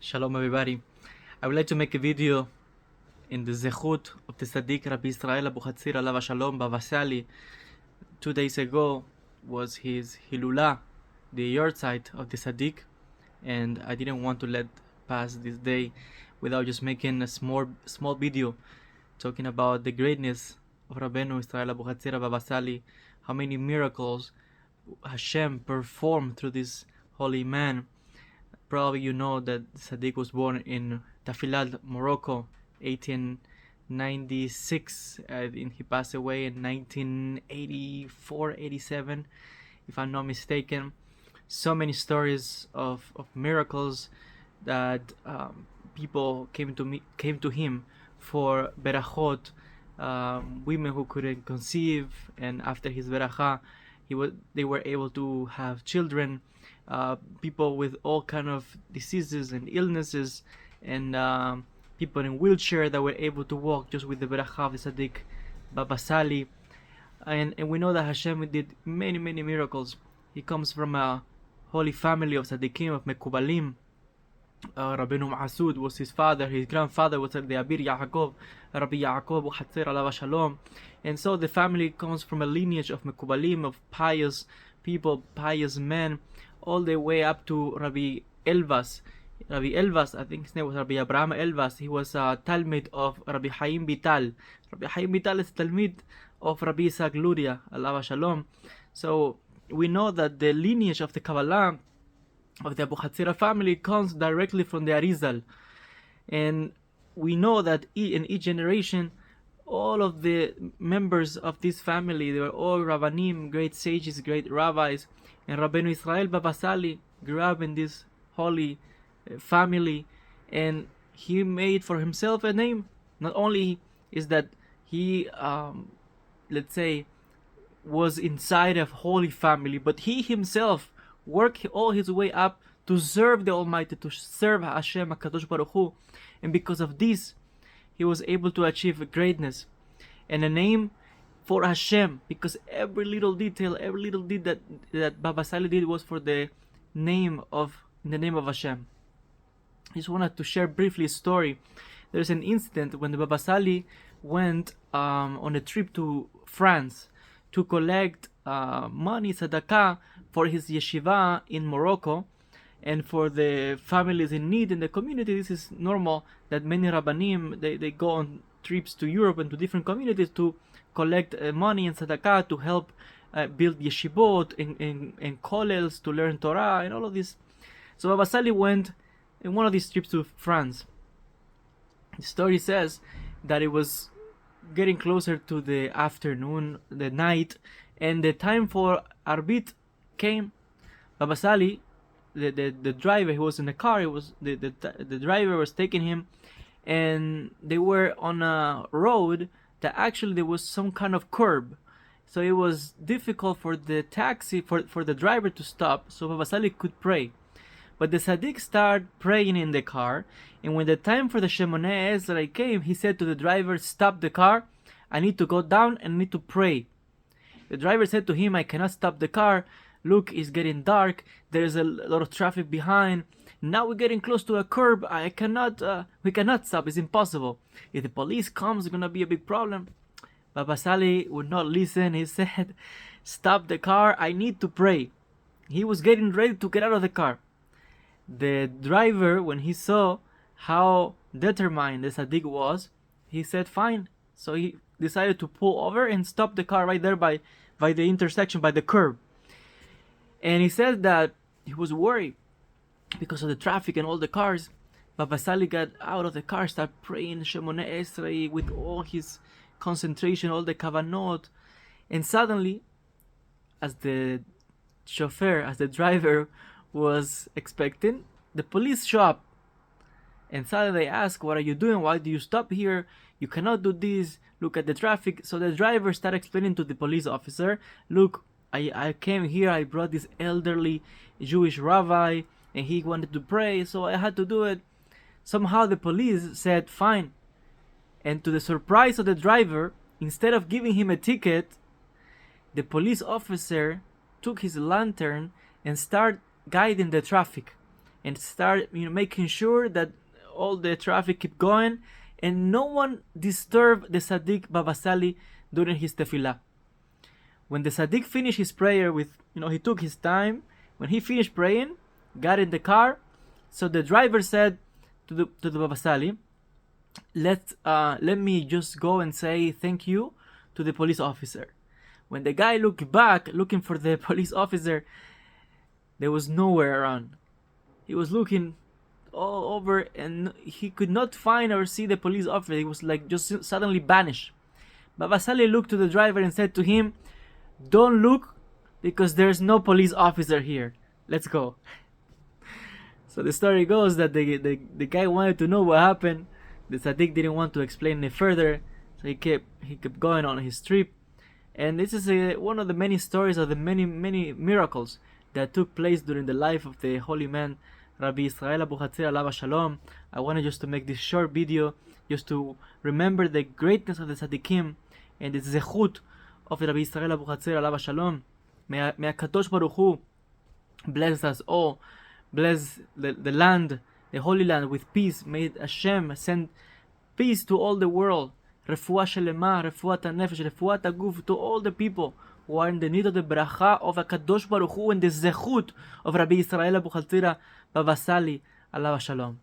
Shalom everybody. I would like to make a video in the zechut of the Tzaddik Rabbi Yisrael Abuhatzira Alav Shalom Baba Sali. 2 days ago was his Hilula, the yahrzeit of the Tzaddik, and I didn't want to let pass this day without just making a small video talking about the greatness of Rabbeinu Yisrael Abuhatzira Baba Sali, how many miracles Hashem performed through this holy man. Probably you know that Sadiq was born in Tafilad, Morocco, 1896, and he passed away in 1984-87, if I'm not mistaken. So many stories of miracles that people came to him for berachot, women who couldn't conceive, and after his beracha, they were able to have children. People with all kind of diseases and illnesses, and people in wheelchair that were able to walk just with the beracha of the Tzaddik Baba Sali. And we know that Hashem did many miracles. He comes from a holy family of tzaddikim, of mekubalim. Rabbeinu Masud was his father. His grandfather was the Abir Yaakov, Rabbi Yisrael Abuhatzira Alav Shalom. And so the family comes from a lineage of mekubalim, of pious people, pious men, all the way up to Rabbi Elvas. Rabbi Elvas, I think his name was Rabbi Abraham Elvas. He was a Talmid of Rabbi Chaim Vital. Rabbi Chaim Vital is Talmid of Rabbi Isaac Luria, Alav Shalom. So we know that the lineage of the Kabbalah of the Abuhatzira family comes directly from the Arizal. And we know that in each generation, all of the members of this family, they were all Rabbanim, great sages, great rabbis. And Rabbeinu Yisrael Baba Sali grew up in this holy family, and he made for himself a name. Not only is that he, let's say, was inside a holy family, but he himself worked all his way up to serve the Almighty, to serve Hashem HaKadosh Baruch Hu. And because of this, he was able to achieve greatness and a name for Hashem, because every little detail, every little deed that Baba Sali did was for in the name of Hashem. I just wanted to share briefly a story. There's an incident when the Baba Sali went on a trip to France to collect money, tzedakah, for his yeshiva in Morocco, and for the families in need in the community. This is normal that many Rabbanim, they go on trips to Europe and to different communities to collect money and tzedakah to help build yeshivot and kollels to learn Torah and all of this. So Baba Sali went in one of these trips to France. The story says that it was getting closer to the afternoon, the night, and the time for Arbit came. Baba Sali, the driver, he was in the car, the driver was taking him, and they were on a road that actually there was some kind of curb, so it was difficult for the taxi, for the driver to stop, so Baba Sali could pray. But the Tzaddik started praying in the car, and when the time for the Shemoneh Esrei came, he said to the driver, "Stop the car, I need to go down and need to pray." The driver said to him, "I cannot stop the car, look, it's getting dark, there's a lot of traffic behind, now we're getting close to a curb, we cannot stop, it's impossible. If the police comes, it's gonna be a big problem." Baba Sali would not listen. He said, "Stop the car, I need to pray." He was getting ready to get out of the car. The driver, when he saw how determined the Tzaddik was, he said fine. So he decided to pull over and stop the car right there by the intersection, by the curb. And he said that he was worried because of the traffic and all the cars. Baba Sali got out of the car, started praying Shemoneh Esrei with all his concentration, all the kavanot. And suddenly, as the driver was expecting, the police show up. And suddenly they ask, "What are you doing? Why do you stop here? You cannot do this. Look at the traffic." So the driver started explaining to the police officer, "Look, I came here, I brought this elderly Jewish rabbi, and he wanted to pray, so I had to do it." Somehow the police said fine. And to the surprise of the driver, instead of giving him a ticket, the police officer took his lantern and started guiding the traffic. and start making sure that all the traffic keep going and no one disturb the Tzaddik Baba Sali during his tefillah. When the Tzaddik finished his prayer with, he took his time. When he finished praying, got in the car, so the driver said to the Baba Sali, let me just go and say thank you to the police officer. When the guy looked back looking for the police officer, there was nowhere around. He was looking all over and he could not find or see the police officer. He was like just suddenly vanished. Baba Sali looked to the driver and said to him, don't look, because there's no police officer here. Let's go. So the story goes that the guy wanted to know what happened. The Tzaddik didn't want to explain any further, so he kept going on his trip. And this is one of the many stories of the many miracles that took place during the life of the holy man Rabbi Yisrael Abuhatzira Alav Shalom. I wanted just to make this short video just to remember the greatness of the Tzaddikim and the zechut of Rabbi Yisrael Abuhatzira Alav Shalom. May HaKadosh Baruch Hu bless us all, bless the land, the Holy Land with peace. May Hashem send peace to all the world. Refuah Shelema, Refuat HaNefesh, Refuat HaGuf, to all the people who are in the need of the bracha of HaKadosh Baruch Hu and the zechut of Rabbi Yisrael Abuhatzira Baba Sali Alav Shalom.